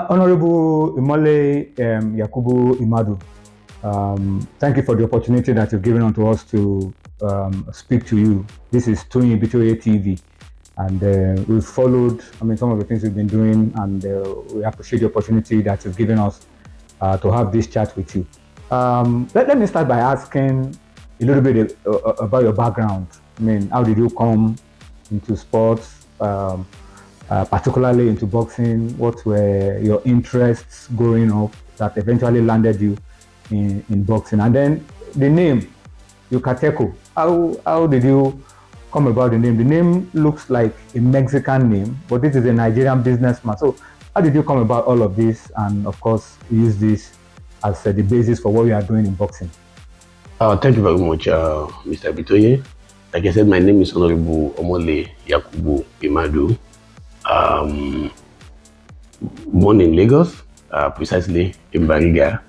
Honorable Omonlei Imadu, thank you for the opportunity that you've given unto us to speak to you. This is Tony Bitoye TV, and we've followed, some of the things we've been doing, and we appreciate the opportunity that you've given us to have this chat with you. Let me start by asking a little bit about your background. How did you come into sports? Particularly into boxing. What were your interests growing up that eventually landed you in boxing? And then the name, Yucateco. How did you come about the name? The name looks like a Mexican name, but this is a Nigerian businessman. So how did you come about all of this, and of course use this as the basis for what you are doing in boxing? Thank you very much, Mr. Bitoye. Like I said, my name is Honorable Omonlei Imadu. Born in Lagos, precisely in Bariga,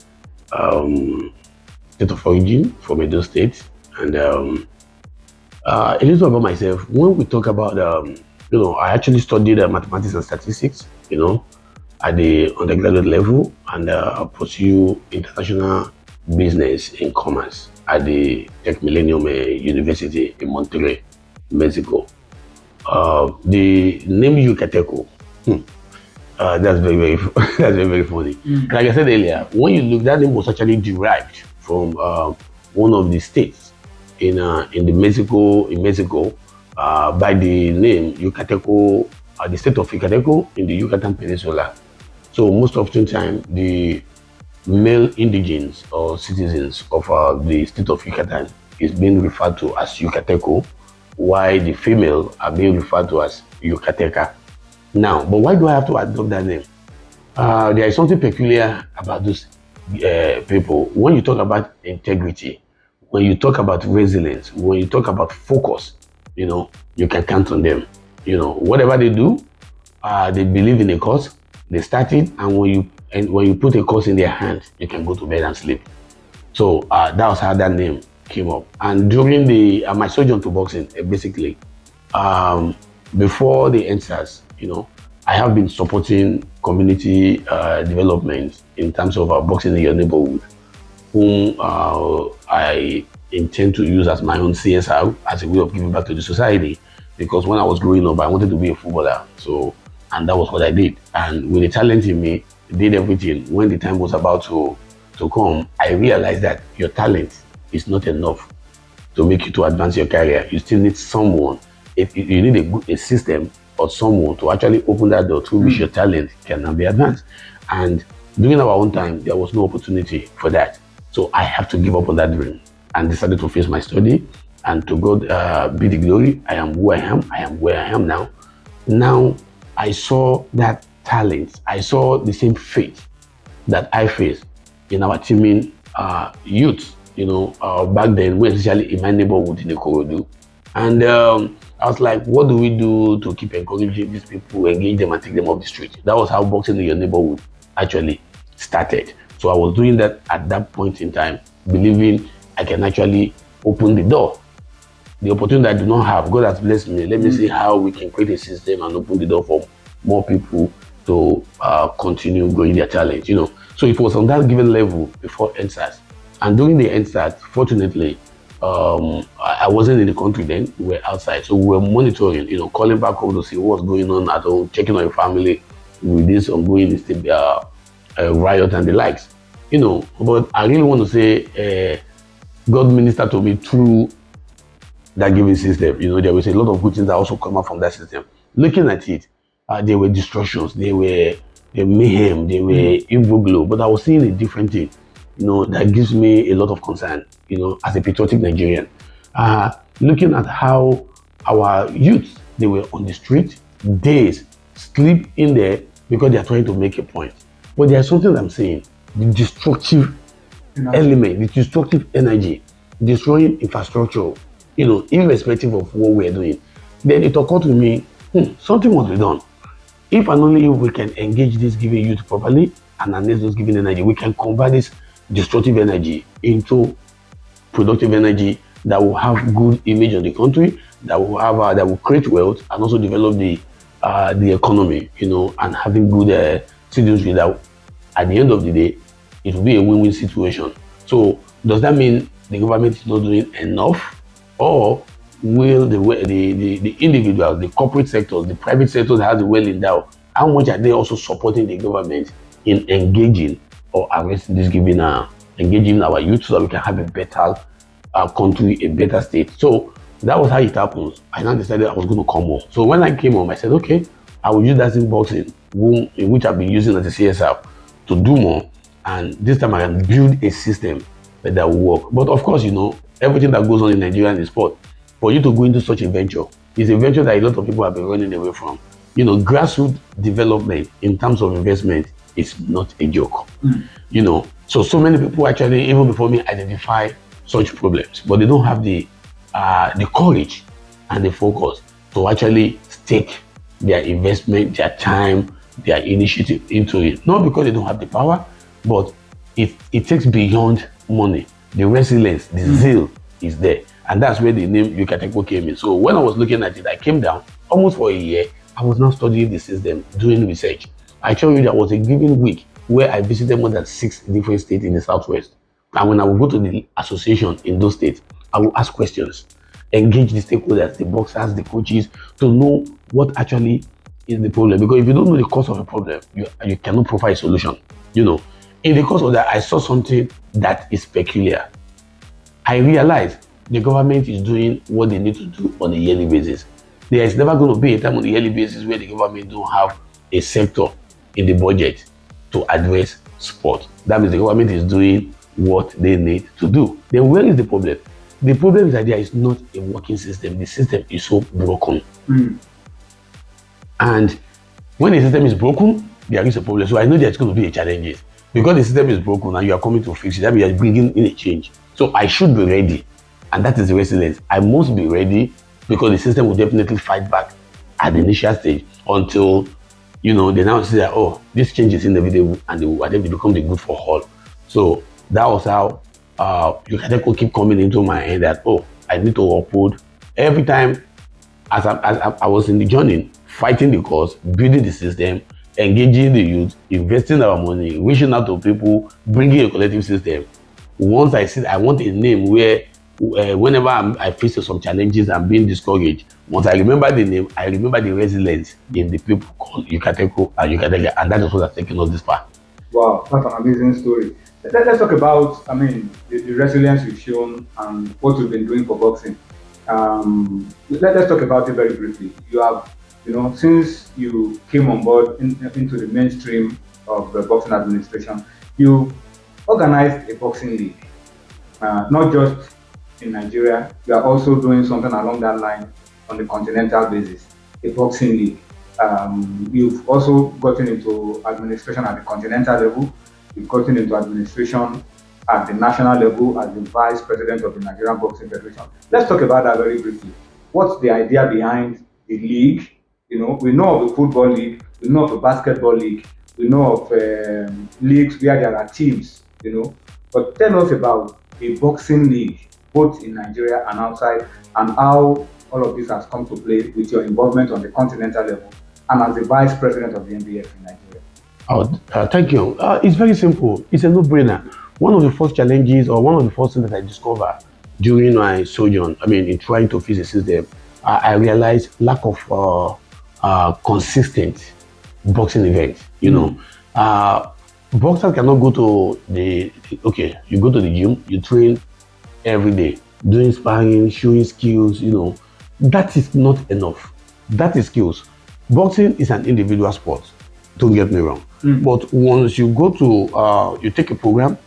state of origin from Edo State. And a little about myself. When we talk about, I actually studied mathematics and statistics, at the undergraduate level, and pursue international business in commerce at the Tech Millennium University in Monterrey, Mexico. The name Yucateco, that's very very funny. Like I said earlier, when you look, that name was actually derived from one of the states in Mexico by the name Yucateco, the state of Yucateco in the Yucatan Peninsula. So most often time, the male indigenes or citizens of the state of Yucatan is being referred to as Yucateco, while the female are being referred to as Yucateca. Now, but why do I have to adopt that name? There is something peculiar about those people. When you talk about integrity, when you talk about resilience, when you talk about focus, you can count on them. Whatever they do, they believe in a cause, they start it, and when you put a cause in their hands, you can go to bed and sleep. So that was how that name came up. And during my sojourn to boxing, basically, before the NSAS, I have been supporting community development in terms of boxing in your neighborhood, whom I intend to use as my own CSR, as a way of giving back to the society. Because when I was growing up, I wanted to be a footballer, and that was what I did. And with the talent in me, I did everything. When the time was about to come, I realized that your talent is not enough to make you to advance your career. You still need someone. If you need a system or someone to actually open that door through which your talent can now be advanced. And during our own time, there was no opportunity for that. So I have to give up on that dream and decided to face my study. And to God be the glory. I am who I am. I am where I am now. Now I saw that talent. I saw the same fate that I faced in our teaming youth. Back then, we especially in my neighborhood in the Ikorodu. And I was like, what do we do to keep encouraging these people, engage them and take them off the street? That was how boxing in your neighborhood actually started. So I was doing that at that point in time, believing I can actually open the door. The opportunity I do not have, God has blessed me. Let me see how we can create a system and open the door for more people to continue growing their talent, So it was on that given level before NSAS. And during the NSAS, fortunately, I wasn't in the country then, we were outside. So we were monitoring, calling back home to see what's going on at home, checking on your family with this ongoing riot and the likes. But I really want to say, God ministered to me through that given system. There was a lot of good things that also come out from that system. Looking at it, there were destructions, there were mayhem, there were evil glow, but I was seeing a different thing. That gives me a lot of concern, as a patriotic Nigerian. Looking at how our youth, they were on the street, days, sleep in there because they are trying to make a point. But there's something I'm saying, the destructive element, the destructive energy, destroying infrastructure, irrespective of what we're doing. Then it occurred to me, something must be done. If and only if we can engage this given youth properly and harness those given energy, we can convert this destructive energy into productive energy that will have good image on the country, that will create wealth and also develop the economy, and having good students with that. At the end of the day, it will be a win-win situation. So does that mean the government is not doing enough, or will the individuals, the corporate sectors, the private sectors that has the well endowed, how much are they also supporting the government in engaging or arresting this giving engaging our youth so that we can have a better country, a better state? So that was how it happens. I now decided I was going to come home. So when I came home, I said, okay, I will use that in boxing, in which I've been using as a CSR, to do more. And this time I can build a system that will work. But of course, everything that goes on in Nigeria in sport, for you to go into such a venture, is a venture that a lot of people have been running away from. Grassroots development in terms of investment is not a joke. So many people actually, even before me, identify such problems, but they don't have the courage and the focus to actually stake their investment, their time, their initiative into it. Not because they don't have the power, but it takes beyond money. The resilience, the zeal is there. And that's where the name Yucateco came in. So when I was looking at it, I came down almost for a year. I was now studying the system, doing research. I tell you, there was a given week where I visited more than 6 different states in the Southwest. And when I would go to the association in those states, I would ask questions, engage the stakeholders, the boxers, the coaches, to know what actually is the problem. Because if you don't know the cause of a problem, you cannot provide a solution. In the course of that, I saw something that is peculiar. I realized the government is doing what they need to do on a yearly basis. There is never going to be a time on a yearly basis where the government don't have a sector in the budget to address sport. That means the government is doing what they need to do. Then where is the problem? The problem is that there is not a working system. The system is so broken. And when the system is broken, there is a problem. So I know there's going to be a challenge. Because the system is broken and you are coming to fix it, that means you are bringing in a change. So I should be ready. And that is the resilience. I must be ready, because the system will definitely fight back at the initial stage until, they now see that, oh, this change is inevitable, and they become the good for all. So that was how Yucateco keep coming into my head that, oh, I need to uphold. Every time as I was in the journey, fighting the cause, building the system, engaging the youth, investing our money, reaching out to people, bringing a collective system. Once I said I want a name where whenever I face some challenges and being discouraged, once I remember the name, I remember the resilience in the people called Yucateco and Yucatega, and that is what has taken us this far. Wow, that's an amazing story. Let's talk about, the resilience you've shown and what you've been doing for boxing. Let's talk about it very briefly. You have, since you came on board into the mainstream of the boxing administration, you organized a boxing league, not just in Nigeria. You are also doing something along that line on the continental basis, a boxing league. You've also gotten into administration at the continental level. You've gotten into administration at the national level as the vice president of the Nigerian Boxing Federation. Let's talk about that very briefly. What's the idea behind the league? We know of a football league, we know of a basketball league, we know of leagues where there are teams, But tell us about a boxing league, both in Nigeria and outside, and how all of this has come to play with your involvement on the continental level and as the vice president of the NBF in Nigeria. Thank you. It's very simple. It's a no-brainer. One of the first challenges, or one of the first things that I discovered during my sojourn, in trying to fix the system, I realized lack of consistent boxing events. Boxers cannot go to you go to the gym, you train every day, doing sparring, showing skills, that is not enough. That is skills. Boxing is an individual sport, don't get me wrong. But once you go to, you take a program,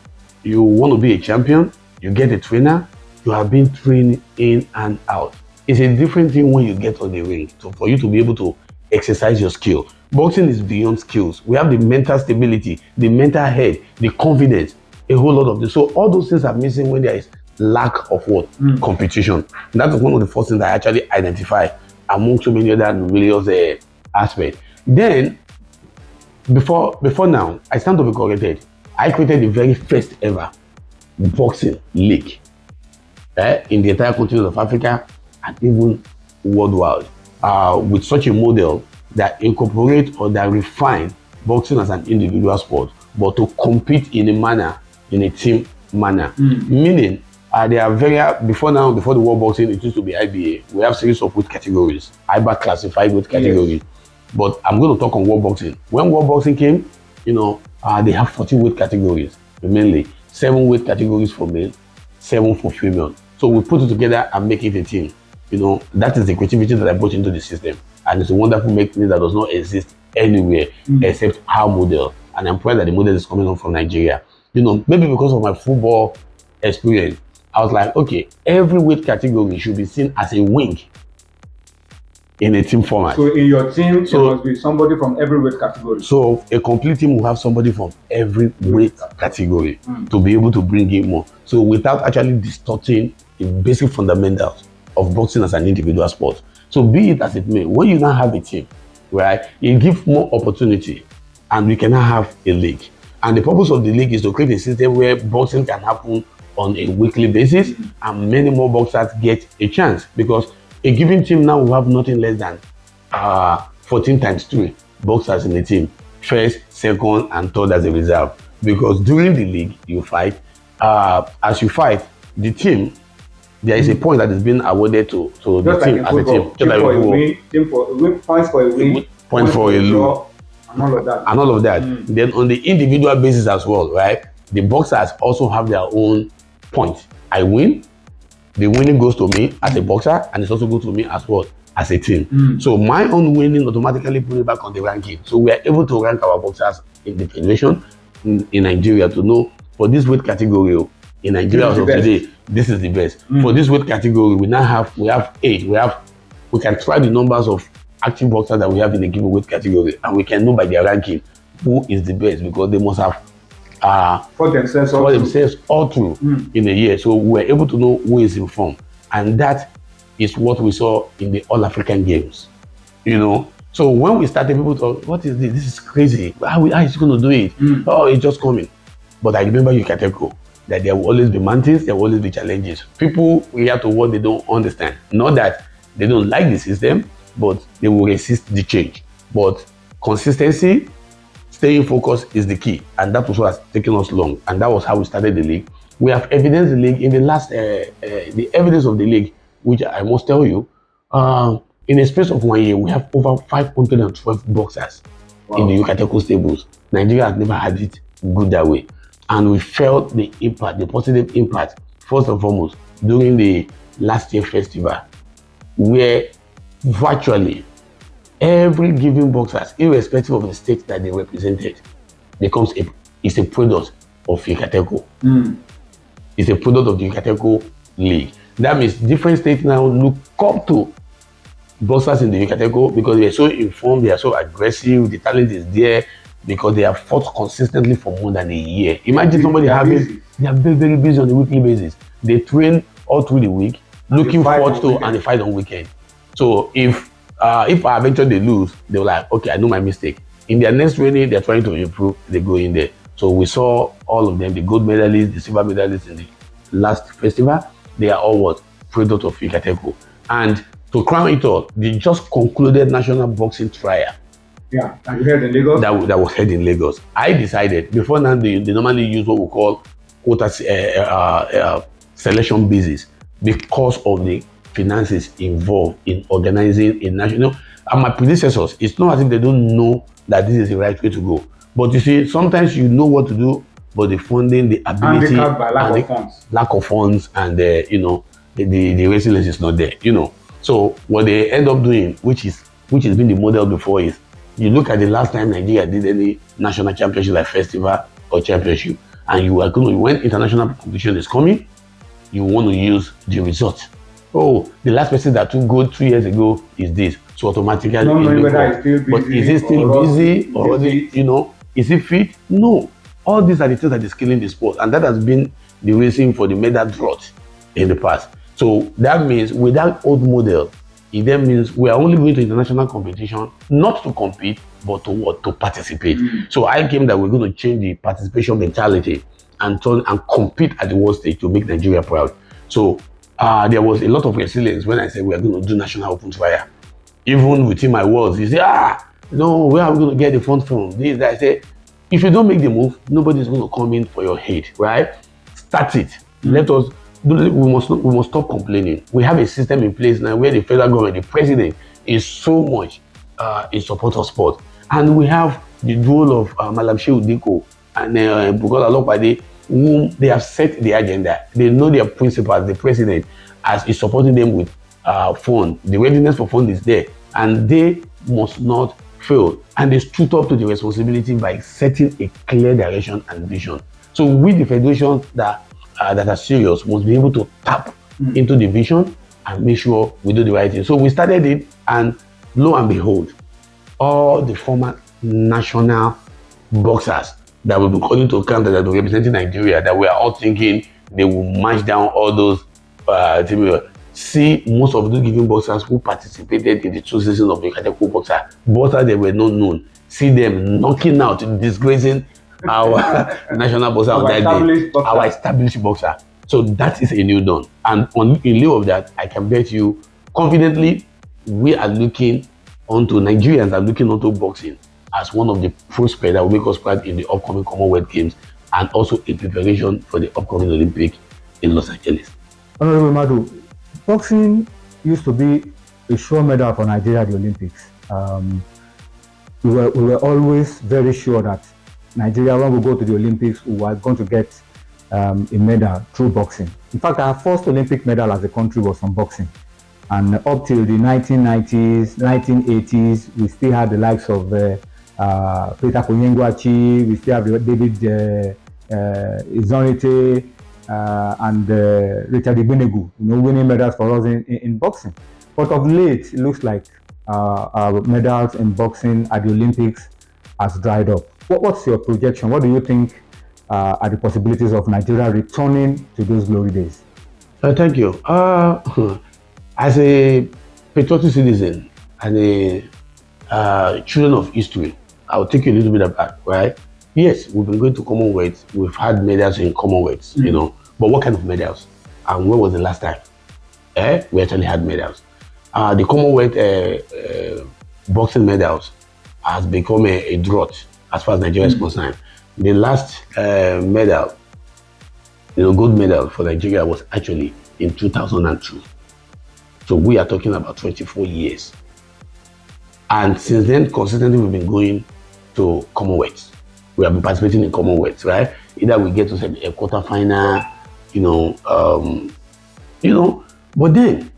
you want to be a champion, you get a trainer, you have been trained in and out. It's a different thing when you get on the ring, so for you to be able to exercise your skill. Boxing is beyond skills. We have the mental stability, the mental head, the confidence, a whole lot of this. So all those things are missing when there is lack of what? Competition. And that is one of the first things that I actually identify among so many other numerous aspects. Then, before now, I stand to be corrected. I created the very first ever boxing league in the entire continent of Africa and even worldwide, with such a model that incorporate or that refine boxing as an individual sport, but to compete in a manner, in a team manner. Meaning, they are very, before the world boxing, it used to be IBA. We have series of weight categories, IBA classified weight categories. Yes. But I'm going to talk on world boxing. When world boxing came, they have 14 weight categories, mainly 7 weight categories for male, 7 for female. So we put it together and make it a team. That is the creativity that I brought into the system. And it's a wonderful mechanism that does not exist anywhere except our model. And I'm proud that the model is coming on from Nigeria. Maybe because of my football experience, I was like, okay, every weight category should be seen as a wing in a team format. So in your team, there must be somebody from every weight category. So a complete team will have somebody from every weight category to be able to bring in more. So without actually distorting the basic fundamentals of boxing as an individual sport. So be it as it may, when you now have a team, right, it gives more opportunity, and we can now have a league. And the purpose of the league is to create a system where boxing can happen on a weekly basis, and many more boxers get a chance, because a given team now will have nothing less than 14 times 3 boxers in the team, first, second, and third as a reserve. Because during the league, you fight. As you fight, the team, there is a point that is being awarded to the team as a team. Just like for a win, points for a win, points for a lose, and all of that. And all of that. Then on the individual basis as well, right? The boxers also have their own points. I win, the winning goes to me as a boxer, and it also goes to me as well as a team. So my own winning automatically put it back on the ranking. So we are able to rank our boxers in the federation in Nigeria to know for this weight category in Nigeria as of today, this is the best. For this weight category, we have 8. We can try the numbers of active boxers that we have in a given weight category, and we can know by their ranking who is the best, because they must have for themselves all through in a year. So we're able to know who is in form, and that is what we saw in the All African Games. So when we started, people thought, what is this? This is crazy. How is he going to do it? Oh, it's just coming. But I remember Yucateco, that there will always be mountains, there will always be challenges. People react to what they don't understand. Not that they don't like the system, but they will resist the change. But consistency, staying focused is the key, and that was what has taken us long, and that was how we started the league. We have evidence the league in the last, the evidence of the league, which I must tell you, in a space of 1 year, we have over 512 boxers in the Yucateco stables. Nigeria has never had it good that way, and we felt the impact, the positive impact, first and foremost, during the last year festival, where virtually every given boxer, irrespective of the state that they represented, is a product of Yucateco. It's a product of the Yucateco League. That means different states now look up to boxers in the Yucateco because they are so informed, they are so aggressive, the talent is there, because they have fought consistently for more than a year. Imagine somebody they are very, very busy on a weekly basis. They train all through the week, looking forward to, and they fight on weekend. So if eventually they lose, they were like, okay, I know my mistake. In their next training, they're trying to improve, they go in there. So we saw all of them, the gold medalists, the silver medalists in the last festival, they are all what? Product of Yucateco. And to crown it all, they just concluded national boxing trial. Yeah, and you heard in Lagos? That was held in Lagos. I decided, before now they normally use what we call quota selection basis because of the finances involved in organizing a national. And my predecessors, it's not as if they don't know that this is the right way to go. But you see, sometimes you know what to do, but the funding, the ability, lack of funds, and the resilience is not there. So what they end up doing, which has been the model before, is you look at the last time Nigeria did any national championship like festival or championship, and you are going to, when international competition is coming, you want to use the result. Oh, the last person that took gold 3 years ago is this. So automatically, but is he still busy or is he fit? No. All these are the things that is killing the sport, and that has been the reason for the medal drought in the past. So that means without old model, it then means we are only going to international competition not to compete, but to what? To participate. So I came that we're going to change the participation mentality and turn and compete at the world stage to make Nigeria proud. So there was a lot of resilience when I said we are going to do national open trial. Even within my words, you say, No, where are we going to get the funds from? This, I say, if you don't make the move, nobody's going to come in for your head, right? Start it. Let us. We must stop complaining. We have a system in place now where the federal government, the president, is so much in support of sport, and we have the role of Malam Shehu Diko and Bukola Lopade, whom they have set the agenda. They know their principles. The president is supporting them with fund. The readiness for fund is there, and they must not fail. And they stood up to the responsibility by setting a clear direction and vision. So we, the federations that are serious, must be able to tap into the vision and make sure we do the right thing. So we started it, and lo and behold, all the former national boxers that will be calling to account, that are representing Nigeria, that we are all thinking they will march down all those see most of those given boxers who participated in the 2 seasons of the Kateku boxers they were not known. See them knocking out, disgracing our national boxer on that day, our established boxer. So that is a new dawn. And in lieu of that, I can bet you confidently, we are looking onto, Nigerians are looking onto boxing as one of the prospects that will make us proud in the upcoming Commonwealth Games, and also in preparation for the upcoming Olympic in Los Angeles. Honorable Imadu, boxing used to be a sure medal for Nigeria at the Olympics. We were always very sure that Nigeria, when we go to the Olympics, we were going to get a medal through boxing. In fact, our first Olympic medal as a country was from boxing. And up till the 1990s, 1980s, we still had the likes of Peter Konyengwachi, we still have David Izonite, and Richard Ibunegu, winning medals for us in boxing. But of late, it looks like our medals in boxing at the Olympics has dried up. What's your projection? What do you think are the possibilities of Nigeria returning to those glory days? Thank you. As a patriotic citizen and a children of history, I'll take you a little bit back, right? Yes, we've been going to Commonwealth. We've had medals in Commonwealth, but what kind of medals? And when was the last time? We actually had medals. The Commonwealth boxing medals has become a drought as far as Nigeria is concerned. The last medal, gold medal for Nigeria was actually in 2002. So we are talking about 24 years. And since then, consistently, we've been going to Commonwealth. We have been participating in Commonwealth, right? Either we get to a quarterfinal, but then,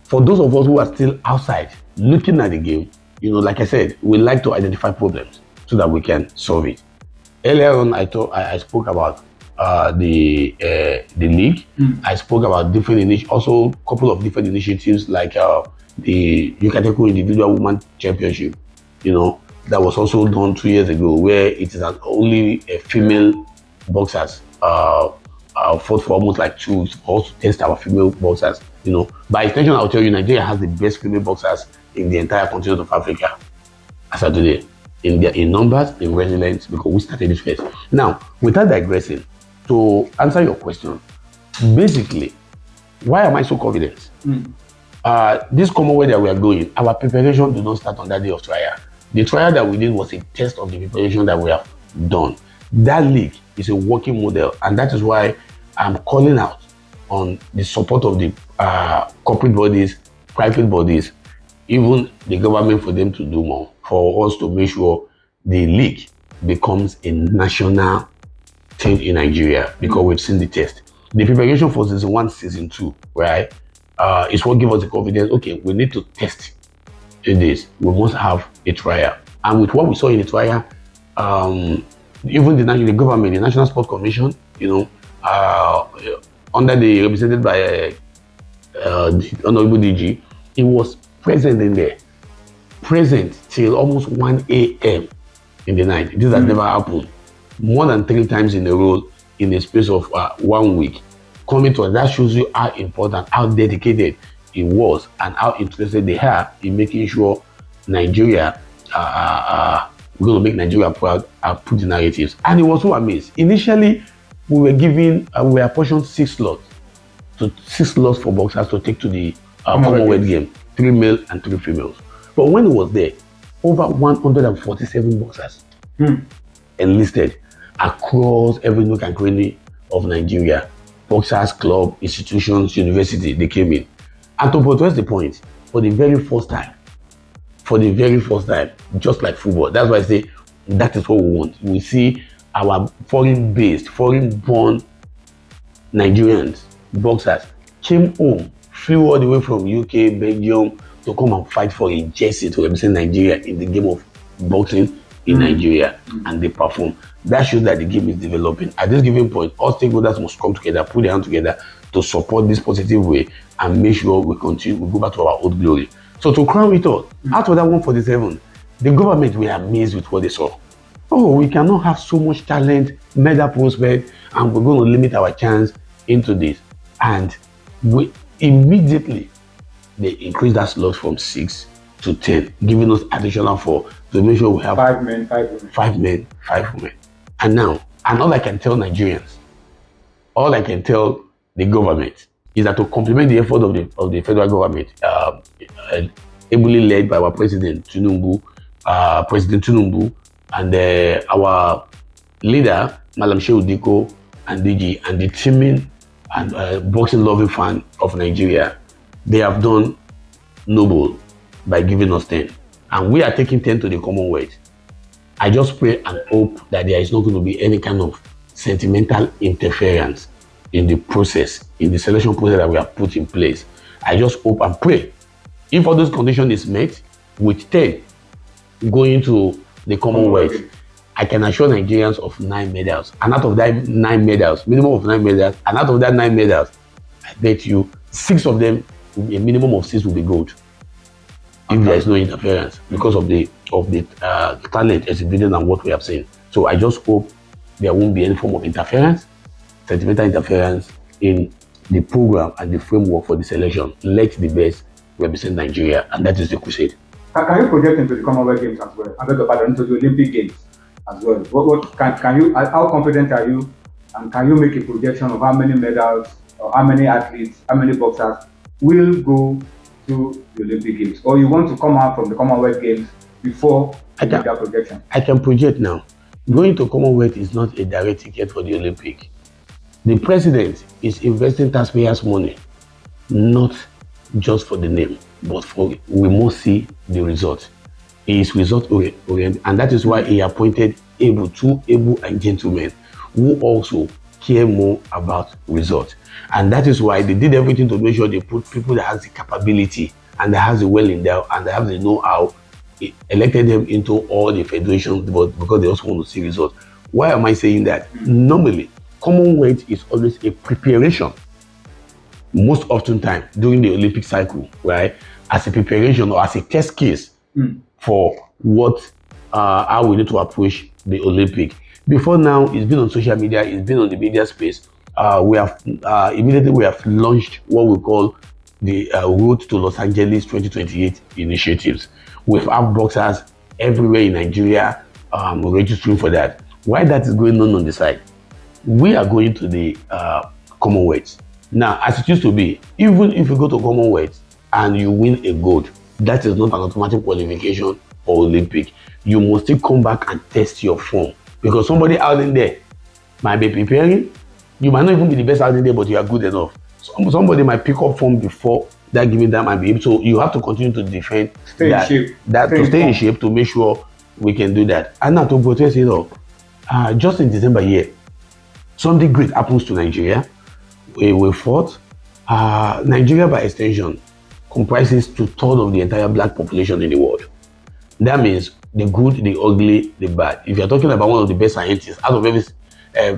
for those of us who are still outside looking at the game, like I said, we like to identify problems so that we can solve it. Earlier on, I spoke about the league. I spoke about different also a couple of different initiatives like the Yukateku Individual Women Championship, that was also done 2 years ago, where it is only female boxers fought for almost like 2 weeks for us to test our female boxers. By extension, I'll tell you, Nigeria has the best female boxers in the entire continent of Africa as of today, in numbers, in resilience, because we started it first. Now, without digressing, to answer your question, basically, why am I so confident? This Commonwealth that we are going, our preparation did not start on that day of trial. The trial that we did was a test of the preparation that we have done. That league is a working model, and that is why I'm calling out on the support of the corporate bodies, private bodies, even the government, for them to do more, for us to make sure the league becomes a national thing in Nigeria, because we've seen the test. The preparation for season 1, season 2, right, is what gives us the confidence. Okay, we need to test this. We must have a trial, and with what we saw in the trial, even the government, the National Sports Commission, represented by the Honorable DG, it was present in there, present till almost 1 a.m. in the night. This has never happened. More than 3 times in a row in the space of 1 week. Coming to us, that shows you how important, how dedicated it was, and how interested they are in making sure Nigeria, we're going to make Nigeria proud and put the narratives. And it was so amazed. Initially, we were apportioned 6 slots. So 6 slots for boxers to take to the Commonwealth game, 3 male and 3 females. But when it was there, over 147 boxers Hmm. enlisted across every nook and cranny of Nigeria. Boxers, club, institutions, university, they came in. And to protest the point, for the very first time, just like football. That's why I say that is what we want. We see our foreign-based, foreign-born Nigerians, boxers, came home, flew all the way from UK, Belgium to come and fight for a jersey to represent Nigeria in the game of boxing in Nigeria, and they perform. That shows that the game is developing. At this given point, all stakeholders must come together, put their hands together to support this positive way and make sure we continue, we go back to our old glory. So to crown it all, out of that 147, the government were amazed with what they saw. Oh, we cannot have so much talent, mega prospect, and we're going to limit our chance into this. And we immediately they increased that slot from 6 to 10, giving us additional 4 to make sure we have 5 men, 5 women. 5 men, 5 women. And now, and all I can tell Nigerians, all I can tell the government is that to complement the effort of the federal government, ably led by our President Tinubu, and our leader, Malam Shehu Diko and DG, and the teaming and boxing loving fan of Nigeria, they have done noble by giving us 10. And we are taking 10 to the Commonwealth. I just pray and hope that there is not going to be any kind of sentimental interference in the process, in the selection process that we have put in place. I just hope and pray. If all those conditions is met, with 10 going to the Commonwealth, I can assure Nigerians of 9 medals. And out of that 9 medals, minimum of 9 medals, and out of that 9 medals, I bet you 6 of them, a minimum of 6 will be gold. If there is no interference because of the talent exhibited and what we have seen. So I just hope there won't be any form of interference, sentimental interference in the program and the framework for the selection. Let the best represent Nigeria, and that is the crusade. Can you project into the Commonwealth Games as well? And into the Olympic Games as well? What can you? How confident are you? And can you make a projection of how many medals, or how many athletes, how many boxers will go to the Olympic Games? Or you want to come out from the Commonwealth Games before you make that projection? I can project now. Going to Commonwealth is not a direct ticket for the Olympic. The president is investing taxpayers' money, not just for the name, but for we must see the result. He is result oriented, and that is why he appointed two able and gentlemen who also care more about results. And that is why they did everything to make sure they put people that has the capability and that has the well endowed and that have the know-how, elected them into all the federations, but because they also want to see results. Why am I saying that? Normally, Commonwealth is always a preparation, most often time during the Olympic cycle, right? As a preparation or as a test case for what how we need to approach the Olympic. Before now, it's been on social media, it's been on the media space. We have launched what we call the Road to Los Angeles 2028 initiatives. We have boxers everywhere in Nigeria registering for that. Why that is going on the side? We are going to the Commonwealth. Now, as it used to be, even if you go to Commonwealth and you win a gold, that is not an automatic qualification for Olympic. You must still come back and test your form, because somebody out in there might be preparing. You might not even be the best out in there, but you are good enough. Somebody might pick up form before that given time and be able. So you have to continue to defend stay in shape to make sure we can do that. And now to protest it all, just in December here, something great happens to Nigeria. We fought. Nigeria, by extension, comprises 2/3 of the entire black population in the world. That means the good, the ugly, the bad. If you're talking about one of the best scientists, out of every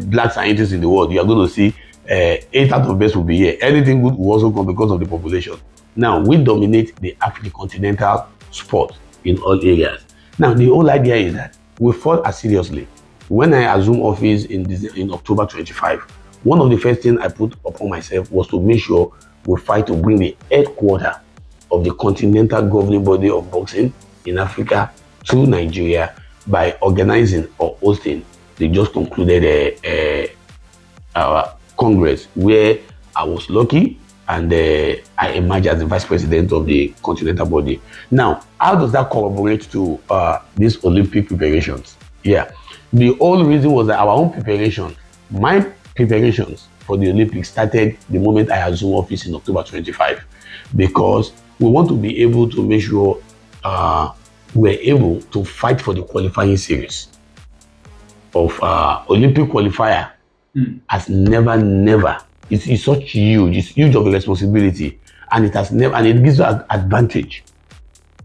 black scientists in the world, you are going to see 8 out of best will be here. Anything good will also come because of the population. Now, we dominate the African continental sport in all areas. Now, the whole idea is that we fought as seriously. When I assumed office in October 25, one of the first things I put upon myself was to make sure we fight to bring the headquarters of the continental governing body of boxing in Africa to Nigeria by organizing or hosting. They just concluded our Congress, where I was lucky and I emerged as the vice president of the continental body. Now, how does that corroborate to these Olympic preparations? Yeah, the whole reason was that our own preparation, my preparations for the Olympics started the moment I assumed office in October 25, because we want to be able to make sure we're able to fight for the qualifying series of Olympic qualifier. Has never, it's such huge, it's huge of a responsibility, and it has never, and it gives you an advantage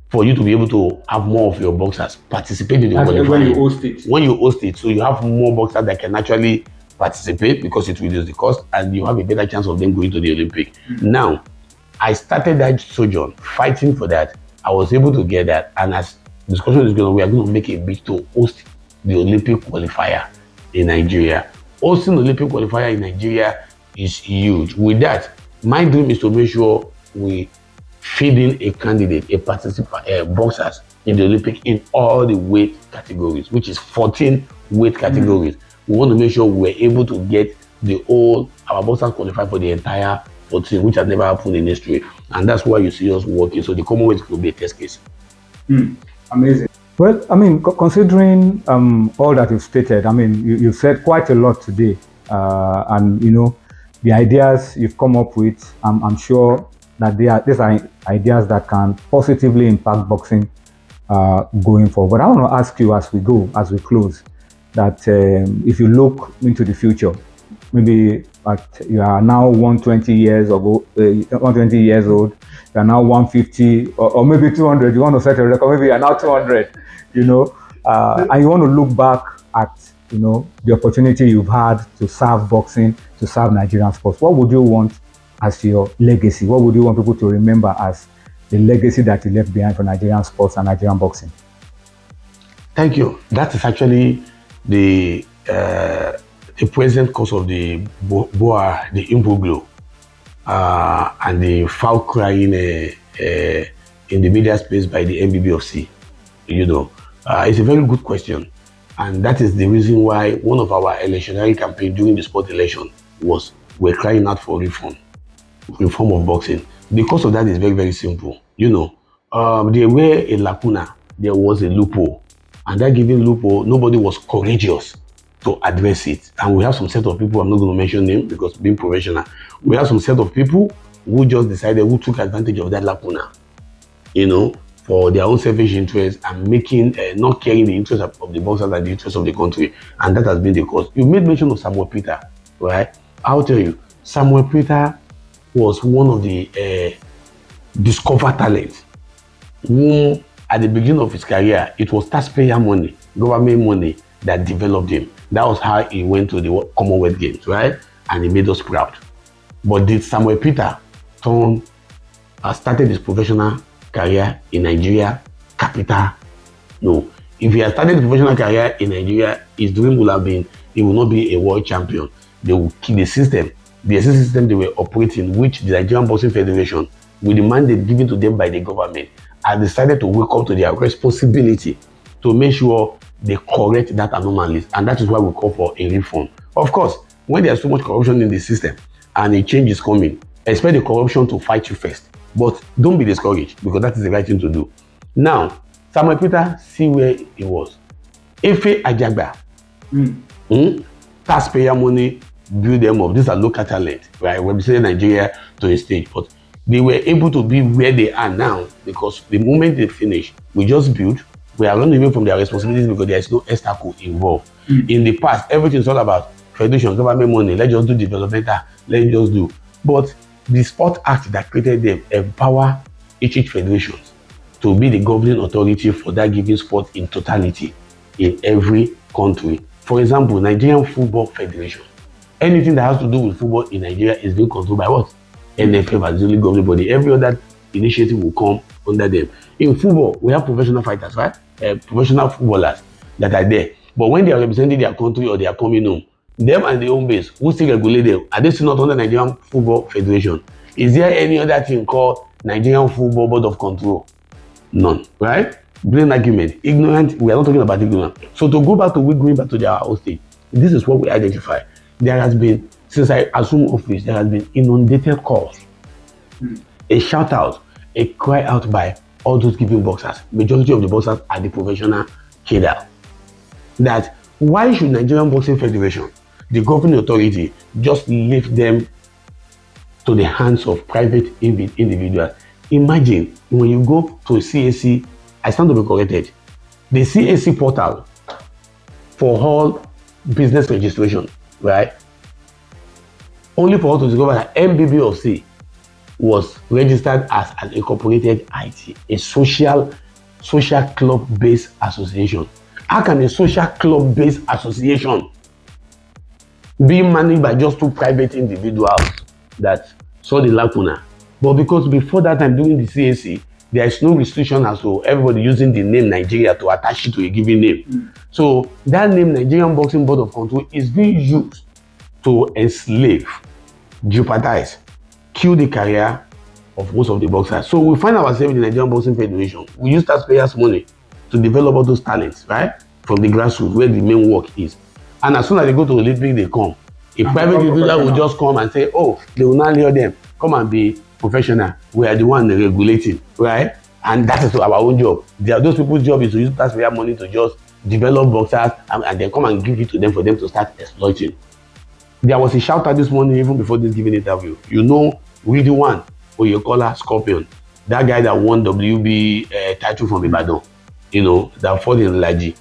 for you to be able to have more of your boxers participate in the qualifying. When you host it. When you host it, so you have more boxers that can actually participate because it reduces the cost, and you have a better chance of them going to the Olympic. Now, I started that sojourn fighting for that. I was able to get that, and as discussion is going on, we are going to make a bid to host the Olympic qualifier in Nigeria. Hosting the Olympic qualifier in Nigeria is huge. With that, my dream is to make sure we feed in a candidate, a participant, boxers in the Olympic in all the weight categories, which is 14 weight categories. We want to make sure we're able to get our boxers qualified for the entire 14, which has never happened in history. And that's why you see us working. So the Commonwealth will be a test case. Amazing. Well, I mean, considering all that you've stated, I mean, you've said quite a lot today, and you know, the ideas you've come up with, I'm sure that these are ideas that can positively impact boxing going forward. But I want to ask you as we close, that if you look into the future, maybe you are now 120 years old, you are now 150 or maybe 200. You want to set a record, maybe you are now 200. And you want to look back at, the opportunity you've had to serve boxing, to serve Nigerian sports. What would you want as your legacy? What would you want people to remember as the legacy that you left behind for Nigerian sports and Nigerian boxing? Thank you. That is actually the present cause of the boa, the imbuglo, and the foul crying in the media space by the MBBFC. It's a very good question, and that is the reason why one of our electionary campaign during the sport election was we're crying out for reform of boxing. The cause of that is very, very simple. There were a lacuna, there was a loophole, and that given loophole, nobody was courageous to address it. And we have some set of people, I'm not going to mention them because being professional, we have some set of people who just decided, who took advantage of that lacuna, for their own selfish interest and making, not caring the interest of the boxers and the interest of the country. And that has been the cause. You made mention of Samuel Peter, right? I'll tell you, Samuel Peter was one of the discovered talents whom at the beginning of his career, it was taxpayer money, government money that developed him. That was how he went to the Commonwealth Games, right? And he made us proud. But did Samuel Peter started his professional career in Nigeria, capital? No. If he had started his professional career in Nigeria, his dream would have been, he will not be a world champion. They will keep the system, the system they were operating, which the Nigerian Boxing Federation, with the mandate given to them by the government, have decided to wake up to their responsibility to make sure they correct that anomaly. And that is why we call for a reform. Of course, when there's so much corruption in the system and a change is coming, expect the corruption to fight you first. But don't be discouraged, because that is the right thing to do. Now, Samuel Peter, see where he was. Efe Ajagba, taxpayer money, build them up. These are local talent, right? We're representing Nigeria to a stage, but they were able to be where they are now because the moment they finish, we just build. We are running away from their responsibilities because there is no obstacle involved. In the past, everything is all about federation, government money. Let's just do developmental. Let's just do. But the Sport Act that created them empower each federation to be the governing authority for that given sport in totality in every country. For example, Nigerian Football Federation. Anything that has to do with football in Nigeria is being controlled by what? NFF as the only governing body. Every other initiative will come under them. In football, we have professional fighters, right? Professional footballers that are there. But when they are representing their country or they are coming home, them and their home base, who still regulate them? Are they still not under Nigerian Football Federation? Is there any other thing called Nigerian Football Board of Control? None, right? Plain argument. Ignorant, we are not talking about ignorant. So to go back to going back to their house state, this is what we identify. There has been, since I assumed office, there has been inundated calls A shout out, a cry out by all those giving boxers. Majority of the boxers are the professional cadre. That why should Nigerian Boxing Federation, the governing authority, just leave them to the hands of private individuals? Imagine when you go to CAC, I stand to be corrected, the CAC portal for all business registration, right? Only for us to discover that MBBOC was registered as an incorporated IT, a social club-based association. How can a social club-based association be managed by just two private individuals that saw the lacuna? But because before that time, during the CAC, there is no restriction as to everybody using the name Nigeria to attach it to a given name. So that name, Nigerian Boxing Board of Control, is being used to enslave, jeopardize, kill the career of most of the boxers. So we find ourselves in the Nigerian Boxing Federation. We use taxpayers' money to develop all those talents, right? From the grassroots where the main work is. And as soon as they go to the Olympics, they come. A private individual will just come and say, oh, they will not lure them. Come and be professional. We are the one regulating, right? And that is our own job. Those people's job is to use taxpayer money to just develop boxers and then come and give it to them for them to start exploiting. There was a shout out this morning, even before this giving interview. You know, we the one, Oyekola Scorpion, that guy that won WB title from Ibadan, you know, that fought in Laji.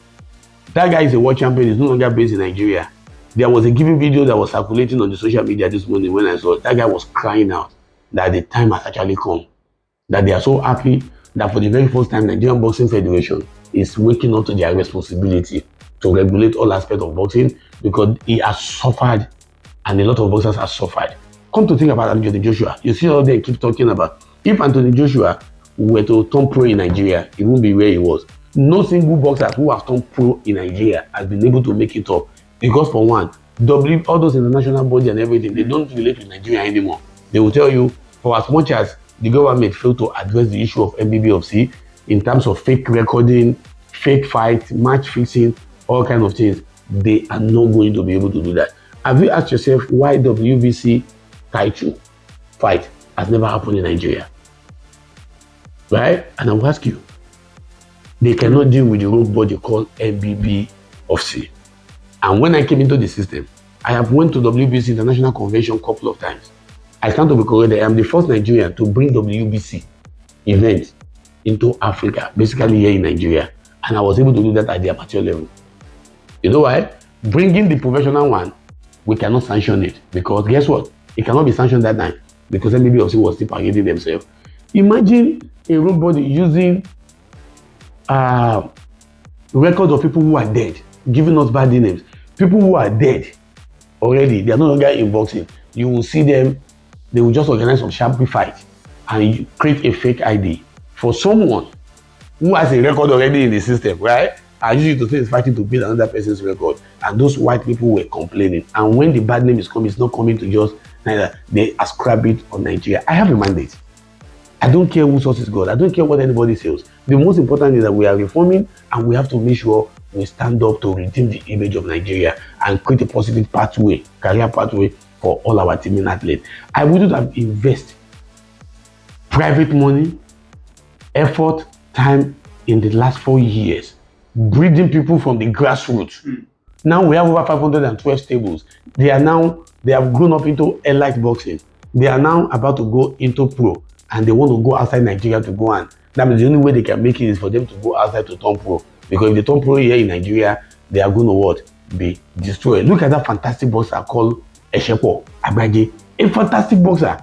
That guy is a world champion. He's no longer based in Nigeria. There was a giving video that was circulating on the social media this morning when I saw it. That guy was crying out that the time has actually come. That they are so happy that for the very first time, Nigerian Boxing Federation is waking up to their responsibility to regulate all aspects of boxing, because he has suffered and a lot of boxers have suffered. Come to think about Anthony Joshua. You see all they keep talking about. If Anthony Joshua were to turn pro in Nigeria, he wouldn't be where he was. No single boxer who has turned pro in Nigeria has been able to make it up. Because for one, all those international body and everything, they don't relate with Nigeria anymore. They will tell you, for as much as the government failed to address the issue of MBBFC in terms of fake recording, fake fight, match fixing, all kinds of things, they are not going to be able to do that. Have you asked yourself why WBC title fight has never happened in Nigeria? Right? And I'll ask you, they cannot deal with the rogue body called MBBFC. And when I came into the system, I have went to WBC International Convention a couple of times. I stand to be corrected. I am the first Nigerian to bring WBC events into Africa, basically here in Nigeria. And I was able to do that at the amateur level. You know why? Bringing the professional one, we cannot sanction it, because guess what? It cannot be sanctioned that time because MBBFC was still parading themselves. Imagine a rogue body using records of people who are dead, giving us bad names. People who are dead already, they are no longer in boxing. You will see them, they will just organize some sharpie fight and create a fake ID for someone who has a record already in the system, right? I usually to say it's fighting to build another person's record, and those white people were complaining. And when the bad name is coming, it's not coming to just neither. They ascribe it on Nigeria. I have a mandate. I don't care who sources God. I don't care what anybody says. The most important is that we are reforming, and we have to make sure we stand up to redeem the image of Nigeria and create a positive pathway, career pathway for all our teaming athletes. I wouldn't have invested private money, effort, time in the last 4 years, breeding people from the grassroots. Now we have over 512 stables. They have grown up into elite boxing. They are now about to go into pro, and they want to go outside Nigeria to go, and that means the only way they can make it is for them to go outside to turn pro. Because if they turn pro here in Nigeria, they are going to what? Be destroyed. Look at that fantastic boxer called Eshepo Agbaje. A fantastic boxer.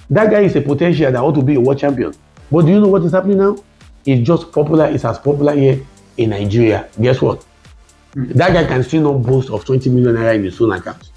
That guy is a potential that ought to be a world champion. But do you know what is happening now? It's just popular. It's as popular here in Nigeria. Guess what? That guy can still not boast of 20 million naira in his own account.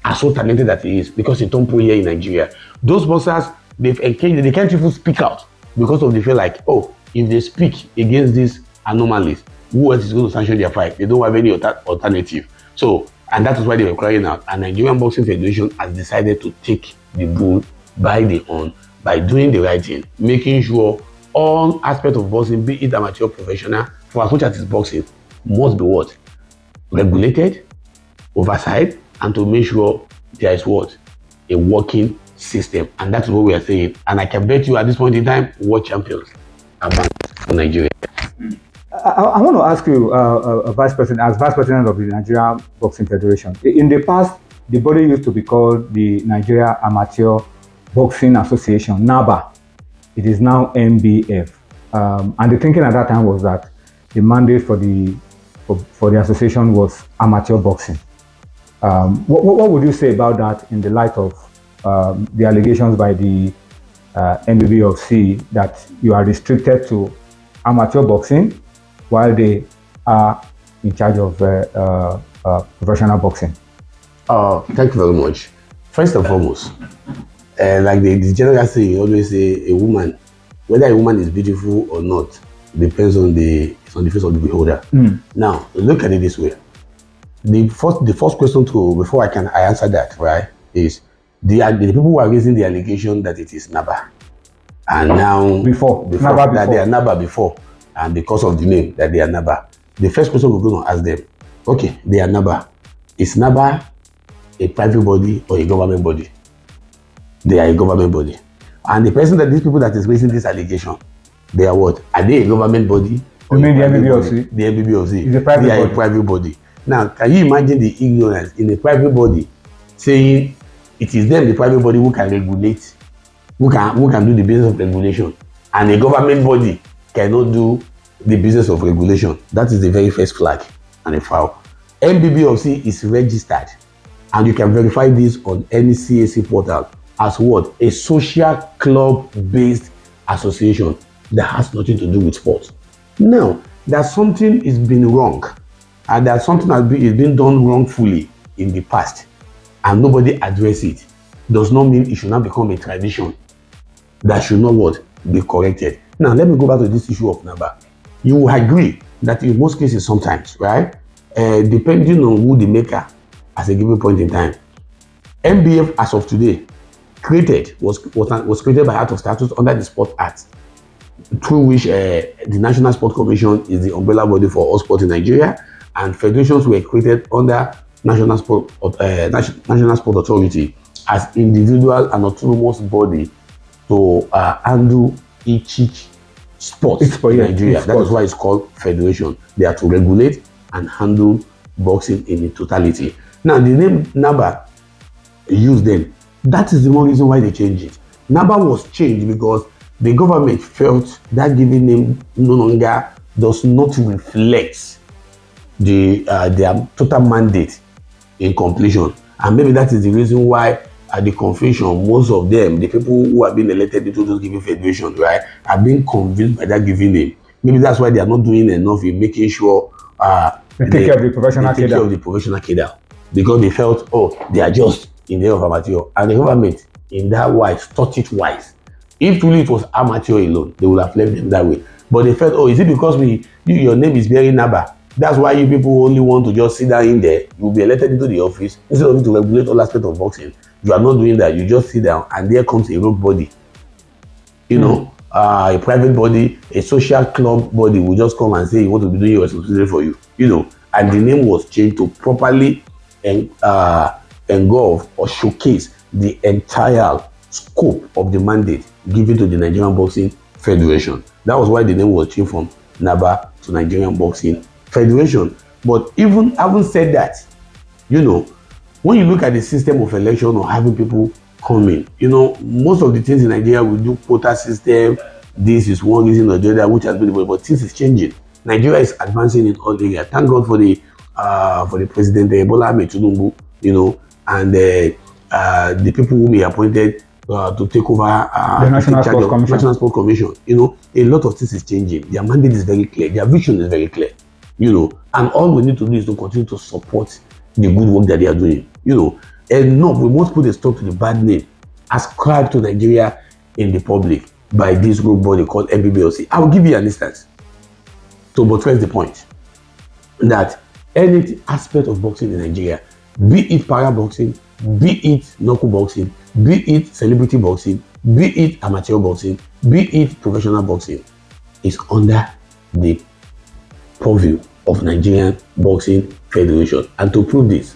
As so talented that he is, because he turned pro here in Nigeria. Those boxers, they've engaged, they can't even speak out because of the feel like, oh, if they speak against these anomalies, who else is going to sanction their fight? They don't have any alternative. So, and that is why they were crying out. And Nigerian Boxing Federation has decided to take the bull by the horn by doing the right thing, making sure all aspects of boxing, be it amateur, professional, for as much as it's boxing, must be what? Regulated, oversight, and to make sure there is what? A working system, and that's what we are saying. And I can bet you at this point in time, world champions are back for Nigeria. I want to ask you, Vice President, as Vice President of the Nigeria Boxing Federation, in the past, the body used to be called the Nigeria Amateur Boxing Association, NABA. It is now NBF. And the thinking at that time was that the mandate for the association was amateur boxing. What would you say about that in the light of the allegations by the NBBFC that you are restricted to amateur boxing while they are in charge of professional boxing? Thank you very much. First and foremost, like the general saying, always say a woman, whether a woman is beautiful or not, depends on the face of the beholder. Now, look at it this way. The first question before I answer that, right, is the people who are raising the allegation that it is NABA, and now before that they are NABA before, and because of the name that they are NABA. The first question we're going to ask them, okay, they are NABA. Is NABA a private body or a government body? They are a government body. And the person that these people that is raising this allegation, they are what? Are they a government body? You mean the NBBFC? The NBBFC. It's a private body. A private body. Now, can you imagine the ignorance in a private body saying it is them, the private body, who can regulate, who can do the business of regulation, and a government body cannot do the business of regulation? That is the very first flag and a foul. NBBFC is registered, and you can verify this on any CAC portal as what? A social club-based association that has nothing to do with sports. Now, that something is being wrong, and that something is being done wrongfully in the past, and nobody address it, does not mean it should not become a tradition that should not what? Be corrected. Now, let me go back to this issue of NABA. You will agree that in most cases sometimes, right, depending on who the maker at a given point in time, NBF as of today was created by Act of Statutes under the Sport Act, through which the National Sport Commission is the umbrella body for all sport in Nigeria, and federations were created under National Sport Authority as individual and autonomous body to handle each sport in Nigeria. That is why it's called federation. They are to regulate and handle boxing in its totality. Now, the name NABA used then, that is the one reason why they changed it. NABA was changed because the government felt that giving name no longer does not reflect their total mandate in completion. And maybe that is the reason why at the confusion, most of them, the people who have been elected into those given federations, right, are being convinced by that given name. Maybe that's why they are not doing enough in making sure they take care of the professional cadre, because they felt, oh, they are just in the area of amateur, and the government in that wise thought it wise. If truly it was amateur alone, they would have left them that way. But they felt, oh, is it because your name is bearing NABA? That's why you people only want to just sit down in there. You will be elected into the office instead of you to regulate all aspects of boxing. You are not doing that. You just sit down, and there comes a rogue body. You know, a private body, a social club body will just come and say you want to be doing your responsibility for you. You know, and the name was changed to properly engulf or showcase the entire scope of the mandate given to the Nigerian Boxing Federation. That was why the name was changed from NABA to Nigerian Boxing Federation. But even having said that, you know, when you look at the system of election or having people come in, you know, most of the things in Nigeria, we do quota system. This is one reason or the other which has been, but things is changing. Nigeria is advancing in all areas. Thank God for the president Bola Ahmed Tinubu, you know, and the people whom he appointed to take over the National Sport Commission. You know, a lot of things is changing. Their mandate is very clear. Their vision is very clear. You know, and all we need to do is to continue to support the good work that they are doing. You know, and no, we must put a stop to the bad name ascribed to Nigeria in the public by this group body called NBBFC. I will give you an instance to buttress the point that any aspect of boxing in Nigeria, be it para boxing, be it knuckle boxing, be it celebrity boxing, be it amateur boxing, be it professional boxing, is under the purview of Nigerian Boxing Federation. And to prove this,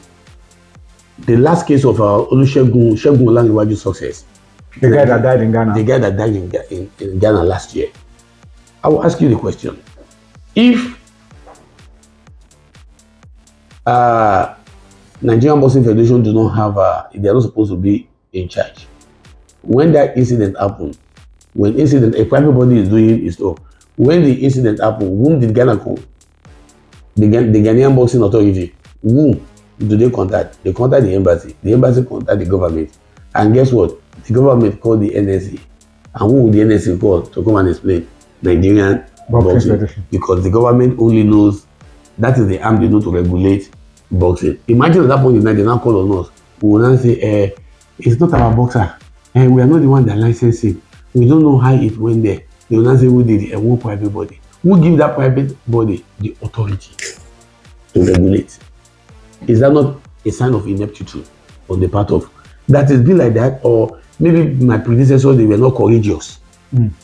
the last case of Olusegun Olanrewaju success The guy that died in Ghana. The guy that died in Ghana last year. I will ask you the question. If Nigerian Boxing Federation do not have they are not supposed to be in charge. When that incident happened, a private body is doing its job. When the incident happened, whom did Ghana call? The Ghanaian Boxing Authority. Whom do they contact? They contact the embassy. The embassy contact the government. And guess what? The government called the NSA. And who would the NSA call to come and explain? Nigerian boxing. Because the government only knows that is the arm they know to regulate boxing. Imagine at that point in time, they now call on us. We will now say, it's not our boxer. We are not the one that licensed it. We don't know how it went there. They will now say, who did it? One private body. Who give that private body the authority to regulate? Is that not a sign of ineptitude on the part of that? Is be like that, or maybe my predecessors, they were not courageous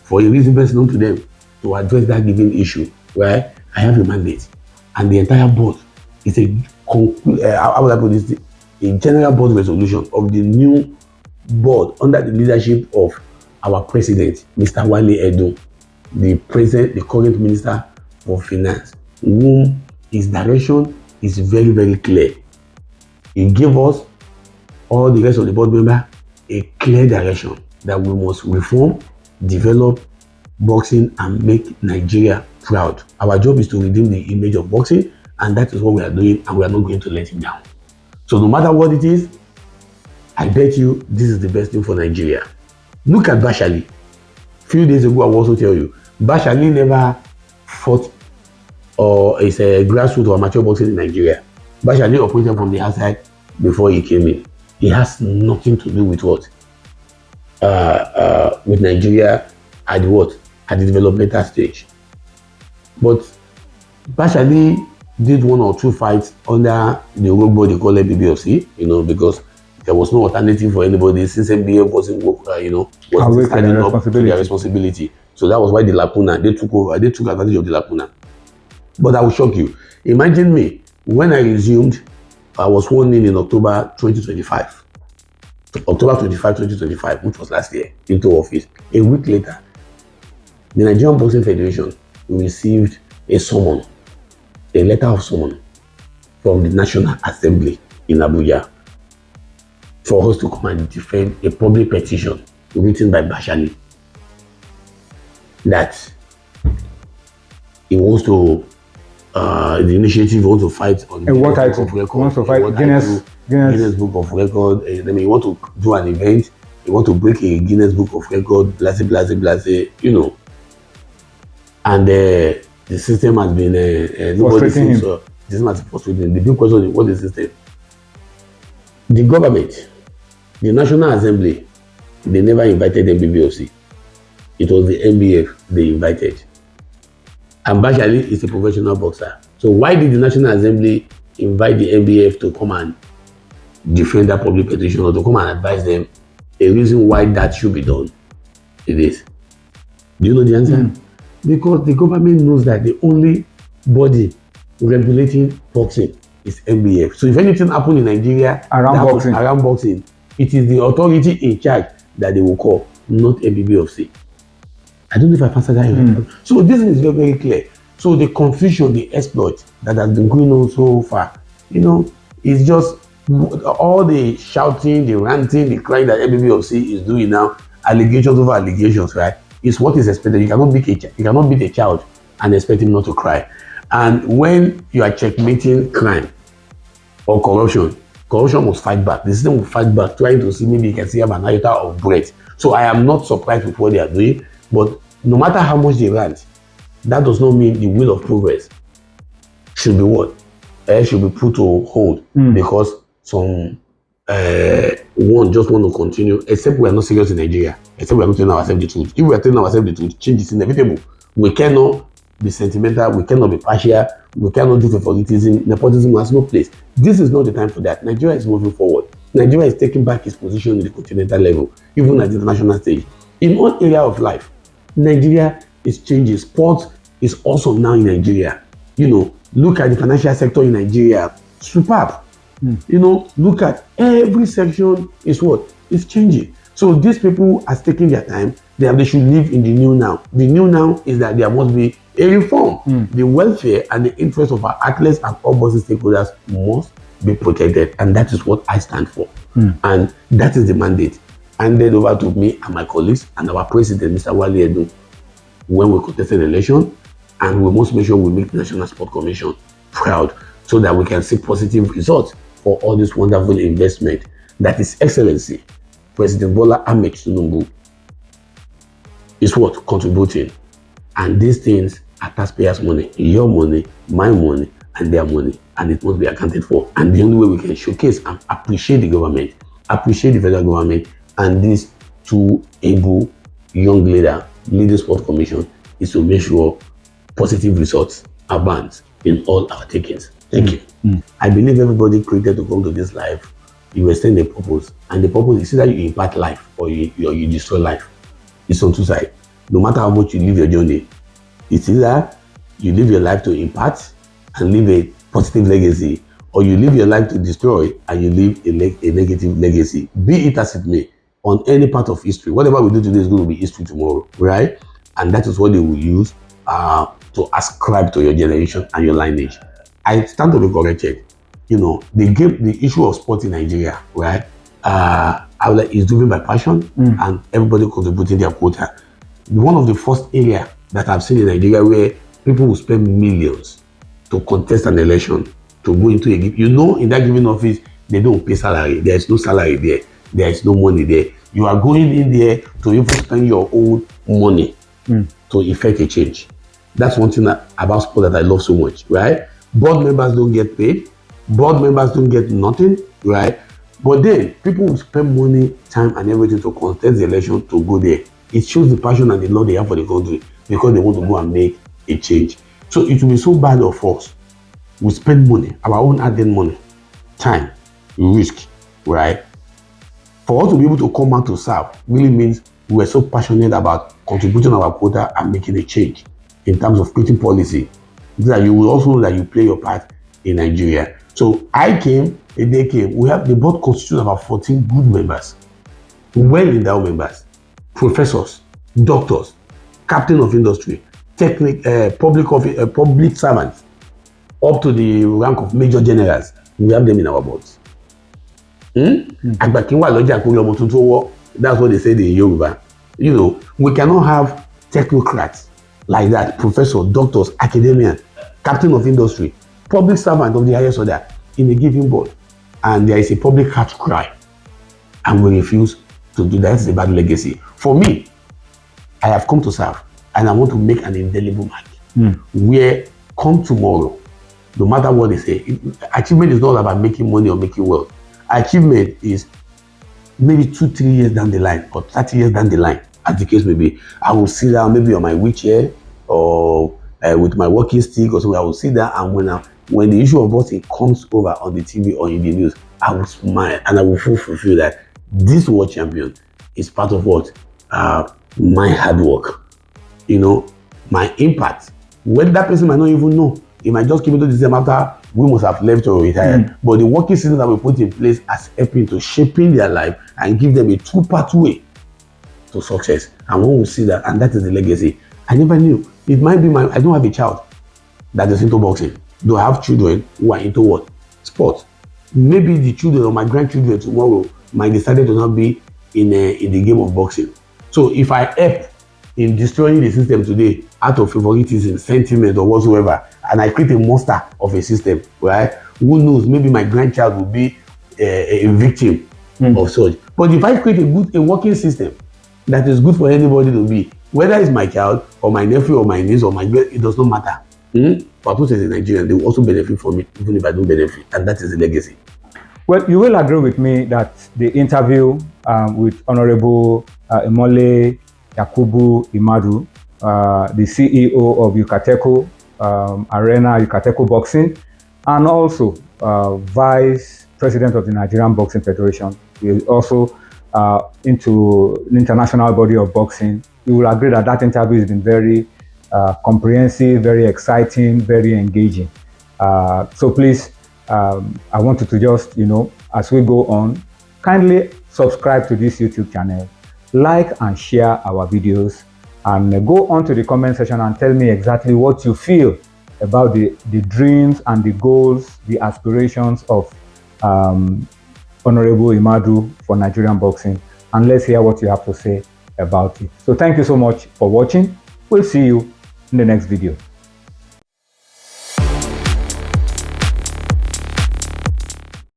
for a reason best known to them to address that given issue. Where I have a mandate, and the entire board is a how would I put this? A general board resolution of the new board under the leadership of our president, Mr. Omonlei Imadu, the current minister for finance, whom his direction is very, very clear. He gave us, all the rest of the board member, a clear direction that we must reform, develop boxing, and make Nigeria proud. Our job is to redeem the image of boxing, and that is what we are doing, and we are not going to let him down. So no matter what it is, I bet you this is the best thing for Nigeria. Look at Bashali. A few days ago, I will also tell you, Bashali never fought or is a grassroots or amateur boxing in Nigeria. Bashali operated from the outside before he came in. It has nothing to do with what? With Nigeria at the developmental stage. But Bashali did 1 or 2 fights under the road board they call it BBFC, because there was no alternative for anybody since MBF wasn't, was standing up to their responsibility. So that was why the lacuna, they took advantage of the lacuna. But I will shock you. Imagine me, when I resumed, I was sworn in October 2025. October 25, 2025, which was last year, into office. A week later, the Nigerian Boxing Federation received a letter of summon from the National Assembly in Abuja for us to come and defend a public petition written by Bashali that he wants to, the initiative wants to fight on the Book of Record. Wants to fight Guinness Book of Record. Then he want to do an event. He want to break a Guinness Book of Record. Blase. And the system has been nobody seems the system has been frustrating. The big question is, what is the system? The government, the National Assembly, they never invited MBBOC. It was the MBF they invited. And Bashali is a professional boxer. So why did the National Assembly invite the MBF to come and defend that public petition, or to come and advise them a reason why that should be done? It is. Do you know the answer? Because the government knows that the only body regulating boxing is MBF. So if anything happens in Nigeria around boxing, it is the authority in charge that they will call, not MBBFC. I don't know if I answered that. So this is very, very clear. So the confusion, the exploit that has been going on so far, it's just all the shouting, the ranting, the crying that MBBFC is doing now, allegations over allegations, right? Is what is expected. You cannot beat a child and expect him not to cry. And when you are checkmating crime or corruption must fight back. The system will fight back, trying to see maybe you can see have an iota of breath. So I am not surprised with what they are doing, but no matter how much they rant, that does not mean the will of progress should be what? Should be put to hold because some one just want to continue, except we are not serious in Nigeria, except we are not telling ourselves the truth. If we are telling ourselves the truth, change is inevitable. We cannot be sentimental, we cannot be partial, we cannot do favoritism. Nepotism has no place. This is not the time for that. Nigeria is moving forward. Nigeria is taking back its position in the continental level, even at the international stage. In one area of life, Nigeria is changing. Sports is awesome now in Nigeria. Look at the financial sector in Nigeria. Superb. Look at every section is what? It's changing. So these people are taking their time. They should live in the new now. The new now is that there must be a reform. The welfare and the interest of our athletes and all boxing stakeholders must be protected, and that is what I stand for. And that is the mandate handed over to me and my colleagues and our president, Mr. Wale Edu, when we contested the election, and we must make sure we make the National Sport Commission proud so that we can see positive results for all this wonderful investment that His Excellency President Bola Ahmed Tinubu is what contributing. And these things are taxpayers' money, your money, my money, and their money, and it must be accounted for. And the only way we can showcase and appreciate the government, appreciate the federal government, and these two able young leaders leading sport commission is to make sure positive results abound in all our takings. Thank you. I believe everybody created to come to this life, you extend a purpose, and the purpose is either you impart life or you destroy life. It's on two sides. No matter how much you live your journey, it's either you live your life to impart and leave a positive legacy, or you live your life to destroy and you leave a negative legacy. Be it as it may, on any part of history, whatever we do today is going to be history tomorrow, right? And that is what they will use to ascribe to your generation and your lineage. I stand to be corrected. You know, the issue of sport in Nigeria, right? Is driven by passion and everybody contributing their quota. One of the first areas that I've seen in Nigeria where people will spend millions to contest an election, to go into in that given office, they don't pay salary. There is no salary there. There is no money there. You are going in there to even spend your own money to effect a change. That's one thing about sport that I love so much, right? Board members don't get paid. Board members don't get nothing, right? But then people will spend money, time, and everything to contest the election to go there. It shows the passion and the love they have for the country because they want to go and make a change. So it will be so bad of us. We spend money, our own hard-earned money, time, risk, right? For us to be able to come out to serve really means we are so passionate about contributing our quota and making a change in terms of creating policy. That you will also know that you play your part in Nigeria. So I came, a day came. The board constitutes about 14 good members, well-endowed members, professors, doctors, captain of industry, public servants, up to the rank of major generals. We have them in our boards. That's what they say in Yoruba. You know, we cannot have technocrats like that, professors, doctors, academicians, captain of industry, public servant of the highest order in a given board. And there is a public outcry, and we refuse to do that. It's a bad legacy. For me, I have come to serve, and I want to make an indelible mark. Where come tomorrow, no matter what they say, achievement is not about making money or making wealth. Achievement is maybe 2-3 years down the line or 30 years down the line, as the case may be. I will sit down maybe on my wheelchair or with my walking stick or something. I will sit down, and when the issue of boxing comes over on the TV or in the news, I will smile and I will fulfill that this world champion is part of what my hard work, my impact. When that person might not even know, he might just keep it to the same after we must have left or retired. But the working system that we put in place has helping to shaping their life and give them a true pathway to success. And when we see that, and that is the legacy. I never knew. It might be I don't have a child that is into boxing. Do I have children who are into what? Sport. Maybe the children or my grandchildren tomorrow might decide to not be in the game of boxing. So if I help in destroying the system today out of favoritism, sentiment, or whatsoever, and I create a monster of a system, right? Who knows? Maybe my grandchild will be a victim of such. But if I create a working system that is good for anybody to be, whether it's my child or my nephew or my niece or my girl, it does not matter. But who says in Nigeria, they will also benefit from it, even if I don't benefit, and that is the legacy. Well, you will agree with me that the interview with Honorable Omonlei Imadu, the CEO of Yukateco Arena, Yukateco Boxing, and also Vice President of the Nigerian Boxing Federation, is also into the international body of boxing. You will agree that that interview has been very comprehensive, very exciting, very engaging. So please, I wanted to just, as we go on, kindly subscribe to this YouTube channel, like and share our videos, and go on to the comment section and tell me exactly what you feel about the dreams and the goals, the aspirations of Honorable Imadu for Nigerian boxing, and let's hear what you have to say about it. So thank you so much for watching. We'll see you in the next video.